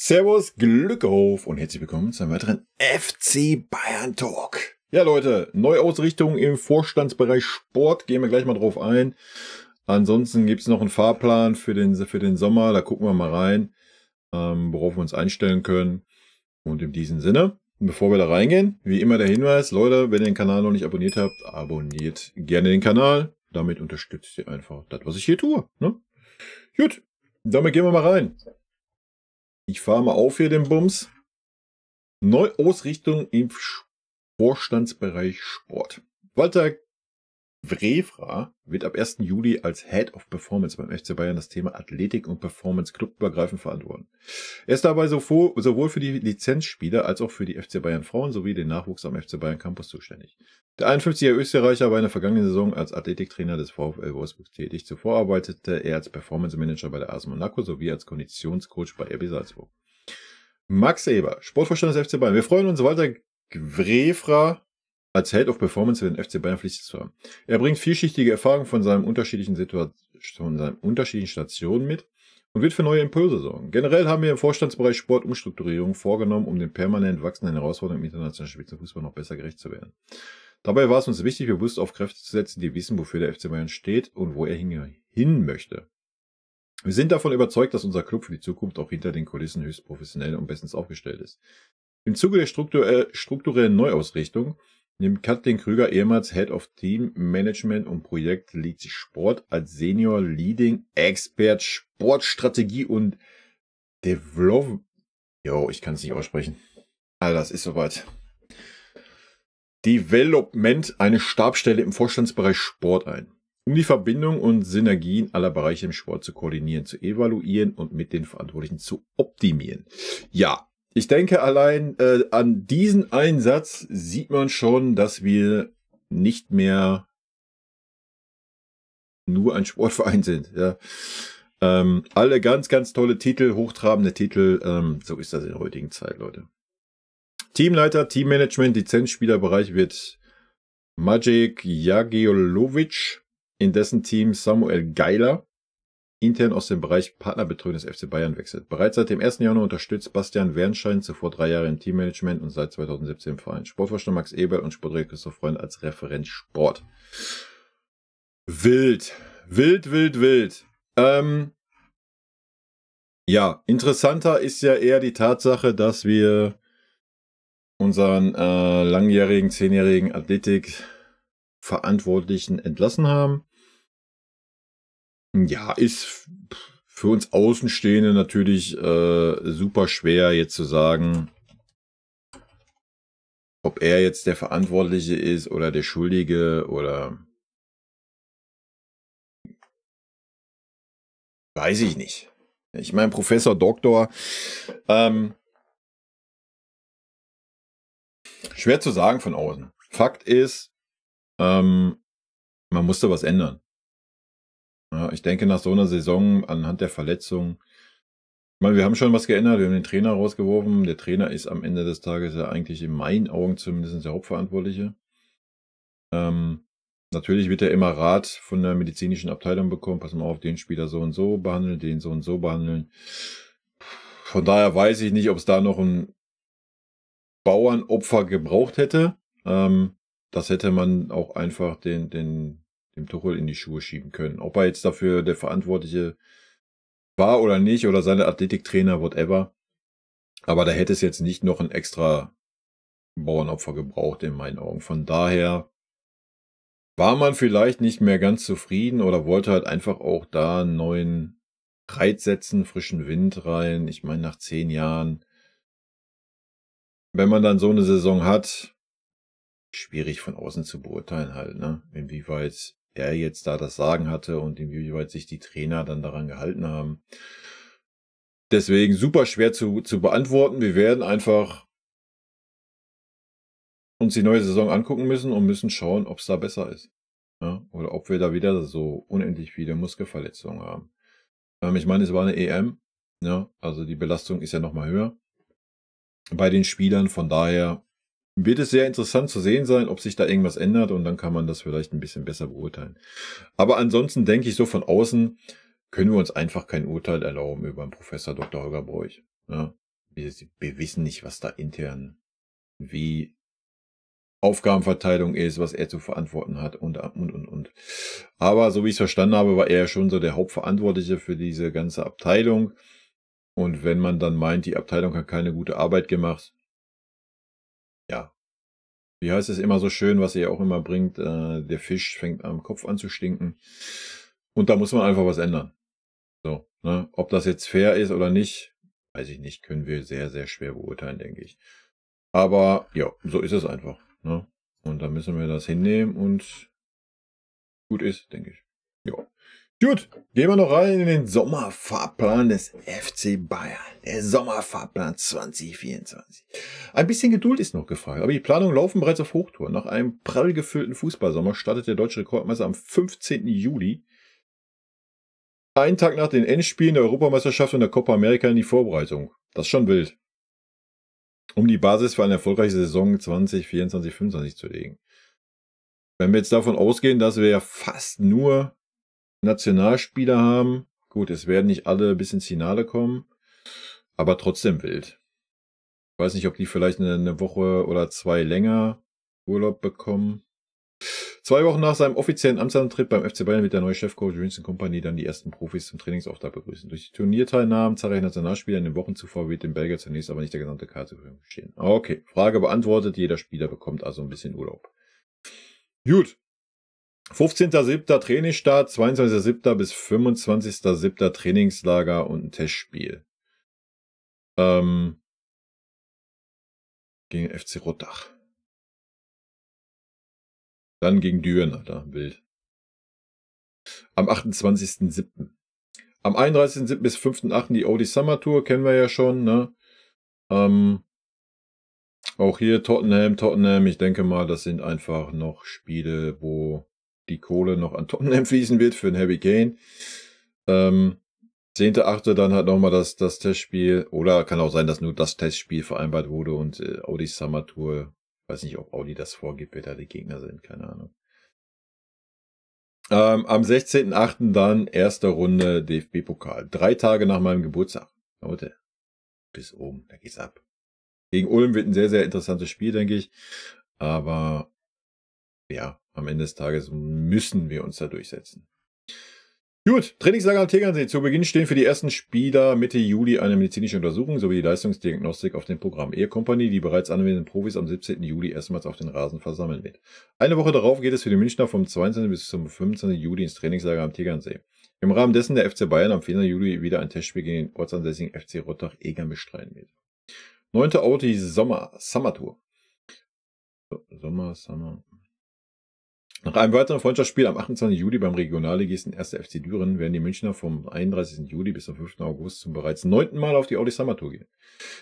Servus, Glück auf und herzlich willkommen zu einem weiteren FC Bayern Talk. Ja Leute, Neuausrichtung im Vorstandsbereich Sport, gehen wir gleich mal drauf ein. Ansonsten gibt es noch einen Fahrplan für den Sommer, da gucken wir mal rein, worauf wir uns einstellen können. Und in diesem Sinne, bevor wir da reingehen, wie immer der Hinweis, Leute, wenn ihr den Kanal noch nicht abonniert habt, abonniert gerne den Kanal. Damit unterstützt ihr einfach das, was ich hier tue. Ne? Gut, damit gehen wir mal rein. Ich fahre mal auf hier den Bums. Neuausrichtung im Vorstandsbereich Sport. Walter Wrefra wird ab 1. Juli als Head of Performance beim FC Bayern das Thema Athletik und Performance clubübergreifend verantworten. Er ist dabei sowohl für die Lizenzspieler als auch für die FC Bayern Frauen sowie den Nachwuchs am FC Bayern Campus zuständig. Der 51-jährige Österreicher war in der vergangenen Saison als Athletiktrainer des VfL Wolfsburg tätig. Zuvor arbeitete er als Performance Manager bei der AS Monaco sowie als Konditionscoach bei RB Salzburg. Max Eber, Sportvorstand des FC Bayern. Wir freuen uns, Walter Wrefra als Head of Performance für den FC Bayern verpflichtet zu haben. Er bringt vielschichtige Erfahrungen von seinen unterschiedlichen Stationen mit und wird für neue Impulse sorgen. Generell haben wir im Vorstandsbereich Sport Umstrukturierungen vorgenommen, um den permanent wachsenden Herausforderungen im internationalen Spitzenfußball noch besser gerecht zu werden. Dabei war es uns wichtig, bewusst auf Kräfte zu setzen, die wissen, wofür der FC Bayern steht und wo er hin möchte. Wir sind davon überzeugt, dass unser Club für die Zukunft auch hinter den Kulissen höchst professionell und bestens aufgestellt ist. Im Zuge der strukturellen Neuausrichtung nimmt Katlin Krüger, ehemals Head of Team Management und Projekt Lead Sport, als Senior Leading Expert Sportstrategie und Development. Ich kann es nicht aussprechen. Alter, das ist soweit. Development eine Stabsstelle im Vorstandsbereich Sport ein, um die Verbindung und Synergien aller Bereiche im Sport zu koordinieren, zu evaluieren und mit den Verantwortlichen zu optimieren. Ja, ich denke, allein an diesen Einsatz sieht man schon, dass wir nicht mehr nur ein Sportverein sind. Ja. Alle ganz, ganz tolle Titel, hochtrabende Titel. So ist das in der heutigen Zeit, Leute. Teamleiter, Teammanagement, Lizenzspielerbereich wird Maciej Jagielowicz, in dessen Team Samuel Geiler intern aus dem Bereich Partnerbetreuung des FC Bayern wechselt. Bereits seit dem 1. Januar unterstützt Bastian Wernschein, zuvor 3 Jahre im Teammanagement und seit 2017 im Verein. Sportvorstand Max Eberl und Sportredakteur Christoph Freund als Referent Sport. Wild. Ja, interessanter ist ja eher die Tatsache, dass wir unseren langjährigen, 10-jährigen Athletik-Verantwortlichen entlassen haben. Ja, ist für uns Außenstehende natürlich super schwer jetzt zu sagen, ob er jetzt der Verantwortliche ist oder der Schuldige oder weiß ich nicht. Ich meine, Professor Doktor, schwer zu sagen von außen. Fakt ist, man musste was ändern. Ja, ich denke, nach so einer Saison anhand der Verletzung, ich meine, wir haben schon was geändert, wir haben den Trainer rausgeworfen. Der Trainer ist am Ende des Tages ja eigentlich in meinen Augen zumindest der Hauptverantwortliche. Natürlich wird er immer Rat von der medizinischen Abteilung bekommen, pass mal auf, den Spieler so und so behandeln, den so und so behandeln. Von daher weiß ich nicht, ob es da noch ein Bauernopfer gebraucht hätte. Das hätte man auch einfach dem Tuchel in die Schuhe schieben können. Ob er jetzt dafür der Verantwortliche war oder nicht, oder seine Athletiktrainer, whatever. Aber da hätte es jetzt nicht noch ein extra Bauernopfer gebraucht, in meinen Augen. Von daher war man vielleicht nicht mehr ganz zufrieden oder wollte halt einfach auch da einen neuen Reiz setzen, frischen Wind rein. Ich meine, nach 10 Jahren, wenn man dann so eine Saison hat, schwierig von außen zu beurteilen halt, ne? Inwieweit er jetzt da das Sagen hatte und inwieweit sich die Trainer dann daran gehalten haben. Deswegen super schwer zu beantworten. Wir werden einfach uns die neue Saison angucken müssen und müssen schauen, ob es da besser ist. Ja? Oder ob wir da wieder so unendlich viele Muskelverletzungen haben. Ich meine, es war eine EM. Ja? Also die Belastung ist ja nochmal höher bei den Spielern. Von daher wird es sehr interessant zu sehen sein, ob sich da irgendwas ändert und dann kann man das vielleicht ein bisschen besser beurteilen. Aber ansonsten denke ich so von außen können wir uns einfach kein Urteil erlauben über den Professor Dr. Holger Broich. Ja, wir wissen nicht, was da intern, wie Aufgabenverteilung ist, was er zu verantworten hat und. Aber so wie ich es verstanden habe, war er ja schon so der Hauptverantwortliche für diese ganze Abteilung. Und wenn man dann meint, die Abteilung hat keine gute Arbeit gemacht, ja, wie heißt es immer so schön, was er ja auch immer bringt, der Fisch fängt am Kopf an zu stinken. Und da muss man einfach was ändern. So, ne? Ob das jetzt fair ist oder nicht, weiß ich nicht, können wir sehr, sehr schwer beurteilen, denke ich. Aber ja, so ist es einfach. Ne? Und da müssen wir das hinnehmen und gut ist, denke ich. Ja. Gut, gehen wir noch rein in den Sommerfahrplan des FC Bayern. Der Sommerfahrplan 2024. Ein bisschen Geduld ist noch gefragt, aber die Planungen laufen bereits auf Hochtouren. Nach einem prall gefüllten Fußballsommer startet der deutsche Rekordmeister am 15. Juli. Einen Tag nach den Endspielen der Europameisterschaft und der Copa America in die Vorbereitung. Das ist schon wild. Um die Basis für eine erfolgreiche Saison 2024-25 zu legen. Wenn wir jetzt davon ausgehen, dass wir ja fast nur Nationalspieler haben, gut, es werden nicht alle bis ins Finale kommen, aber trotzdem wild. Ich weiß nicht, ob die vielleicht eine Woche oder 2 länger Urlaub bekommen. 2 Wochen nach seinem offiziellen Amtsantritt beim FC Bayern wird der neue Chefcoach Vincent Kompany dann die ersten Profis zum Trainingsauftakt begrüßen. Durch die Turnierteilnahmen zahlreicher Nationalspieler in den Wochen zuvor wird dem Belgier zunächst aber nicht der gesamte Kader zur Verfügung stehen. Okay, Frage beantwortet. Jeder Spieler bekommt also ein bisschen Urlaub. Gut. 15.07. Trainingsstart, 22.07. bis 25.07. Trainingslager und ein Testspiel. Gegen FC Rottach. Dann gegen Düren, Alter, wild. Am 28.07. Am 31.07. bis 5.08. die Audi Summer Tour, kennen wir ja schon, ne? Auch hier Tottenham, ich denke mal, das sind einfach noch Spiele, wo die Kohle noch an Tottenham fließen wird für den Harry Kane. 10.8. dann halt nochmal das Testspiel, oder kann auch sein, dass nur das Testspiel vereinbart wurde und Audi Summer Tour, weiß nicht, ob Audi das vorgibt, wer da die Gegner sind, keine Ahnung. Am 16.8. dann erste Runde DFB-Pokal. 3 Tage nach meinem Geburtstag. Leute, bis oben, da geht's ab. Gegen Ulm wird ein sehr, sehr interessantes Spiel, denke ich. Aber ja, am Ende des Tages müssen wir uns da durchsetzen. Gut, Trainingslager am Tegernsee. Zu Beginn stehen für die ersten Spieler Mitte Juli eine medizinische Untersuchung sowie die Leistungsdiagnostik auf dem Programm. Air Company, die bereits anwesenden Profis am 17. Juli erstmals auf den Rasen versammeln wird. Eine Woche darauf geht es für die Münchner vom 22. bis zum 25. Juli ins Trainingslager am Tegernsee. Im Rahmen dessen der FC Bayern am 4. Juli wieder ein Testspiel gegen den ortsansässigen FC Rottach-Egern bestreiten wird. 9. Audi Summer Tour. Nach einem weiteren Freundschaftsspiel am 28. Juli beim Regionalligisten 1. FC Düren werden die Münchner vom 31. Juli bis zum 5. August zum bereits 9. Mal auf die Audi Summer Tour gehen.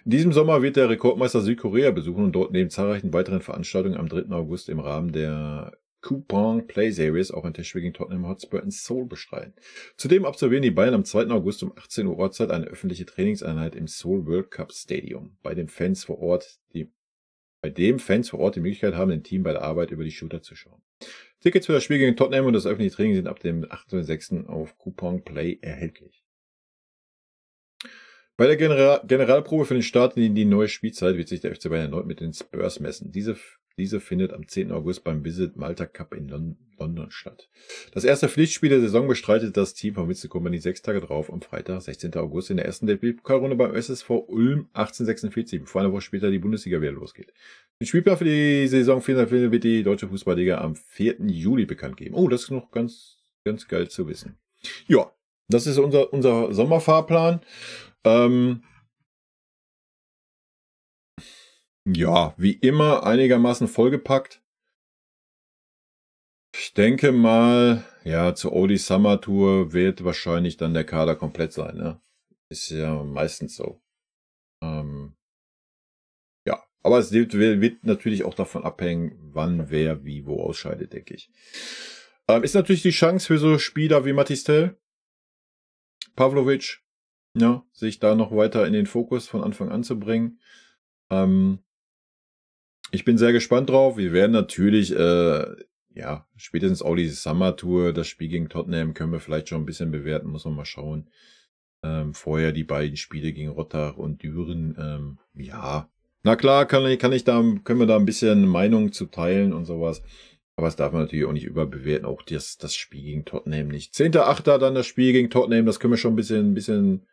In diesem Sommer wird der Rekordmeister Südkorea besuchen und dort neben zahlreichen weiteren Veranstaltungen am 3. August im Rahmen der Coupang Play Series auch ein Testspiel gegen Tottenham Hotspur in Seoul bestreiten. Zudem absolvieren die Bayern am 2. August um 18 Uhr Ortszeit eine öffentliche Trainingseinheit im Seoul World Cup Stadium, bei dem Fans vor Ort die Möglichkeit haben, dem Team bei der Arbeit über die Schulter zu schauen. Tickets für das Spiel gegen Tottenham und das öffentliche Training sind ab dem 28.06. auf Coupang Play erhältlich. Bei der Generalprobe für den Start in die neue Spielzeit wird sich der FC Bayern erneut mit den Spurs messen. Diese findet am 10. August beim Visit Malta Cup in London statt. Das erste Pflichtspiel der Saison bestreitet das Team von Vincent Kompany 6 Tage drauf am Freitag, 16. August in der ersten DFB-Pokalrunde beim SSV Ulm 1846, bevor eine Woche später die Bundesliga wieder losgeht. Den Spielplan für die Saison 4 wird die Deutsche Fußballliga am 4. Juli bekannt geben. Oh, das ist noch ganz, ganz geil zu wissen. Ja, das ist unser Sommerfahrplan. Ja, wie immer einigermaßen vollgepackt. Ich denke mal, ja, zur Audi Summer Tour wird wahrscheinlich dann der Kader komplett sein, ne? Ist ja meistens so. Ja, aber es wird natürlich auch davon abhängen, wann, wer, wie, wo ausscheidet, denke ich. Ist natürlich die Chance für so Spieler wie Matistel, Pavlovic, ja, sich da noch weiter in den Fokus von Anfang an zu bringen. Ich bin sehr gespannt drauf. Wir werden natürlich, ja, spätestens Audi Summer Tour, das Spiel gegen Tottenham können wir vielleicht schon ein bisschen bewerten, muss man mal schauen. Vorher die beiden Spiele gegen Rottach und Düren. Ja, na klar, können wir da ein bisschen Meinung zu teilen und sowas. Aber das darf man natürlich auch nicht überbewerten. Auch das Spiel gegen Tottenham nicht. 10.8. dann das Spiel gegen Tottenham. Das können wir schon ein bisschen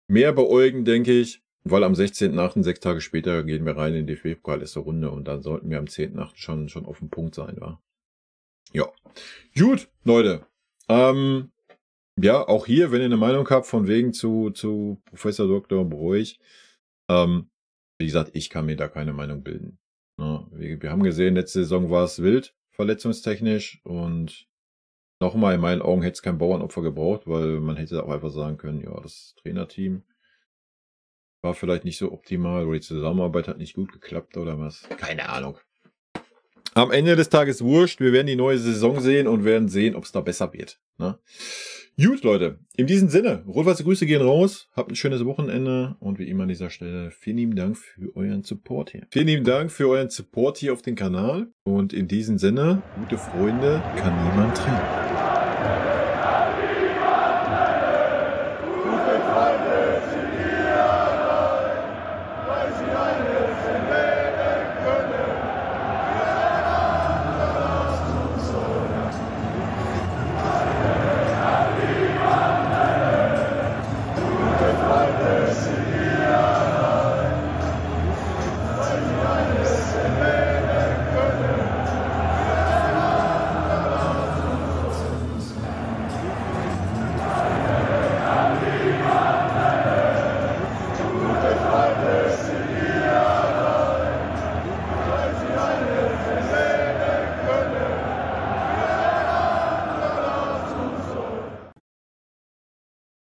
mehr beäugen, denke ich. Weil am 16.8., 6 Tage später, gehen wir rein in die DFB-Pokal erste Runde. Und dann sollten wir am 10.8. schon auf dem Punkt sein, wa? Ja. Gut, Leute. Ja, auch hier, wenn ihr eine Meinung habt, von wegen zu Professor Dr. Broich. Wie gesagt, ich kann mir da keine Meinung bilden. Ja, wir haben gesehen, letzte Saison war es wild, verletzungstechnisch. Und nochmal, in meinen Augen hätte es kein Bauernopfer gebraucht, weil man hätte auch einfach sagen können, ja, das Trainerteam war vielleicht nicht so optimal oder die Zusammenarbeit hat nicht gut geklappt oder was. Keine Ahnung. Am Ende des Tages wurscht. Wir werden die neue Saison sehen und werden sehen, ob es da besser wird. Ne? Gut, Leute. In diesem Sinne, rot-weiße Grüße gehen raus. Habt ein schönes Wochenende. Und wie immer an dieser Stelle, vielen lieben Dank für euren Support hier. Vielen lieben Dank für euren Support hier auf dem Kanal. Und in diesem Sinne, gute Freunde kann niemand trennen.